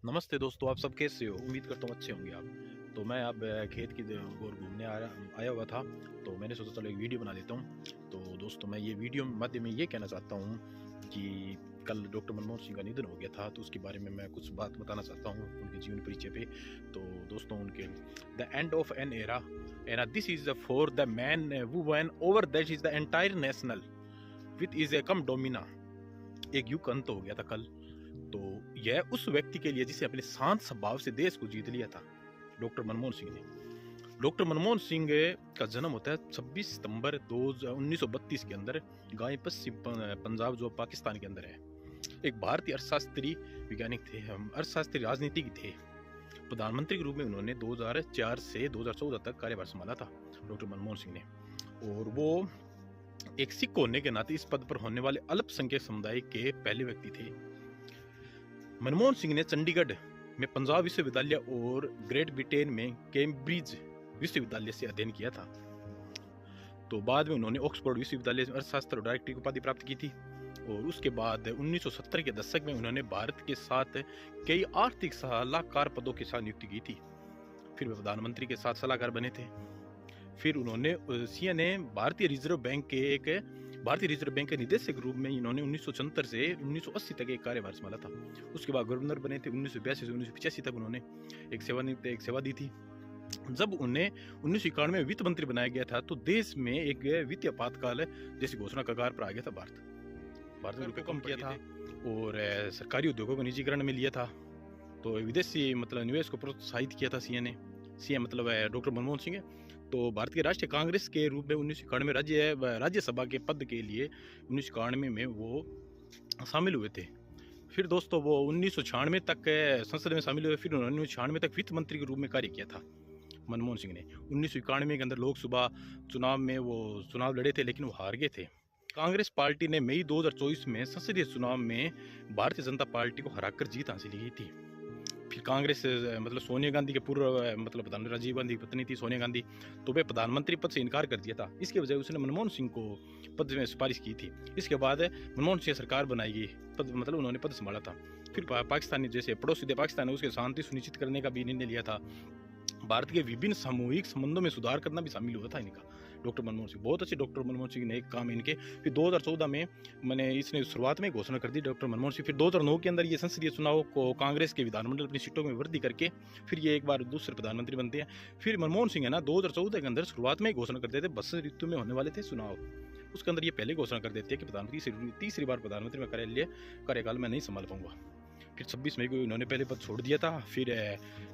नमस्ते दोस्तों, आप सब कैसे हो? उम्मीद करता हूँ अच्छे होंगे आप। तो मैं अब खेत की ओर घूमने आया हुआ था, तो मैंने सोचा चलो एक वीडियो बना देता हूँ। तो दोस्तों, मैं ये वीडियो माध्यम में ये कहना चाहता हूँ कि कल डॉक्टर मनमोहन सिंह का निधन हो गया था, तो उसके बारे में मैं कुछ बात बताना चाहता हूँ उनके जीवन परिचय पे। तो दोस्तों, उनके the end of an era and this is for the man who won over that is the entire national with is a come डोमिना। एक युग अंत हो गया था कल। तो यह उस व्यक्ति के लिए जिसे अपने शांत स्वभाव से देश को जीत लिया था, डॉक्टर मनमोहन सिंह ने। डॉक्टर मनमोहन सिंह का जन्म होता है 26 सितंबर 1932 के अंदर, गाय पश्चिम पंजाब जो पाकिस्तान के अंदर है। एक भारतीय अर्थशास्त्री वैज्ञानिक थे, अर्थशास्त्री राजनीतिक थे। प्रधानमंत्री के रूप में उन्होंने 2004 से 2014 तक कार्यभार संभाला था डॉक्टर मनमोहन सिंह ने। और वो एक सिख होने के नाते इस पद पर होने वाले अल्पसंख्यक समुदाय के पहले व्यक्ति थे। मनमोहन सिंह ने चंडीगढ़ में पंजाब विश्वविद्यालय और ग्रेट ब्रिटेन में कैम्ब्रिज विश्वविद्यालय से अध्ययन किया था। तो बाद में उन्होंने ऑक्सफोर्ड विश्वविद्यालय से अर्थशास्त्र और डायरेक्टरी की उपाधि प्राप्त की थी। और उसके बाद 1970 के दशक में उन्होंने भारत के साथ कई आर्थिक सलाहकार पदों के साथ नियुक्ति की थी। फिर वे प्रधानमंत्री के साथ सलाहकार बने थे। फिर उन्होंने सीएनए भारतीय रिजर्व बैंक के निदेशक रूप में इन्होंने 1974 से 1980 तक एक कार्यभार संभाला था। उसके बाद गवर्नर बने थे 1982 से 1985 तक उन्होंने एक सेवा दी थी। जब उन्हें 1991 में वित्त मंत्री बनाया गया था, तो देश में एक वित्तीय आपातकाल जैसी घोषणा कगार पर आ गया था। भारत ने रुपये कम किया था और सरकारी उद्योगों को निजीकरण में लिया था। तो विदेशी निवेश को प्रोत्साहित किया था सीएम डॉक्टर मनमोहन सिंह। तो भारत के राष्ट्रीय कांग्रेस के रूप में 1991 में राज्यसभा के पद के लिए 1991 में वो शामिल हुए थे। फिर दोस्तों, वो 1996 तक संसद में शामिल हुए। फिर उन्होंने 1996 तक वित्त मंत्री के रूप में कार्य किया था मनमोहन सिंह ने। 1991 के अंदर लोकसभा चुनाव में वो चुनाव लड़े थे, लेकिन वो हार गए थे। कांग्रेस पार्टी ने मई 2024 में संसदीय चुनाव में भारतीय जनता पार्टी को हराकर जीत हासिल की थी। फिर कांग्रेस सोनिया गांधी के पूर्व प्रधानमंत्री राजीव गांधी की पत्नी थी सोनिया गांधी, तो वे प्रधानमंत्री पद से इनकार कर दिया था। इसके वजह उसने मनमोहन सिंह को पद में सिफारिश की थी। इसके बाद मनमोहन सिंह सरकार बनाई गई, उन्होंने पद संभाला था। फिर पाकिस्तानी जैसे पड़ोसी पाकिस्तान है, उसके शांति सुनिश्चित करने का भी निर्णय लिया था। भारत के विभिन्न सामूहिक संबंधों में सुधार करना भी शामिल हुआ था इनका। डॉक्टर मनमोहन सिंह बहुत अच्छे डॉक्टर मनमोहन सिंह ने एक काम इनके। फिर 2014 में इसने शुरुआत में घोषणा कर दी डॉक्टर मनमोहन सिंह। फिर 2009 के अंदर ये संसदीय चुनाव को कांग्रेस के विधानमंडल अपनी सीटों में वृद्धि करके फिर ये एक बार दूसरे प्रधानमंत्री बनते हैं। फिर मनमोहन सिंह है ना 2014 के अंदर शुरुआत में घोषणा कर देते बसंत ऋतु में होने वाले थे चुनाव, उसके अंदर ये पहले घोषणा कर देते हैं कि प्रधानमंत्री तीसरी बार प्रधानमंत्री में कार्यकाल में नहीं संभाल पाऊंगा। फिर 26 मई को इन्होंने पहले पद छोड़ दिया था। फिर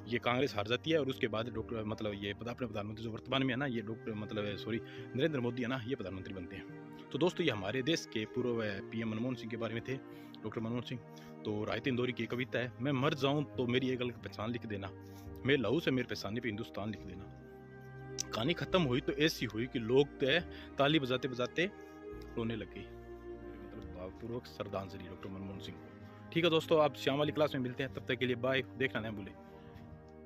ये कांग्रेस हार जाती है और उसके बाद डॉक्टर ये अपने प्रधानमंत्री जो वर्तमान में है ना, ये नरेंद्र मोदी है ना, ये प्रधानमंत्री बनते हैं। तो दोस्तों, ये हमारे देश के पूर्व पीएम मनमोहन सिंह के बारे में थे, डॉक्टर मनमोहन सिंह। तो रायत इंदौरी की कविता है, मैं मर जाऊं तो मेरी एक अलग पहचान लिख देना, मेरे लहू से मेरे पहचाने पे हिंदुस्तान लिख देना। कहानी खत्म हुई तो ऐसी हुई कि लोग ताली बजाते बजाते रोने लगे। भावपूर्वक श्रद्धांजलि डॉक्टर मनमोहन सिंह को। ठीक है दोस्तों, आप शाम वाली क्लास में मिलते हैं, तब तक के लिए बाय। देखना ना भूलें।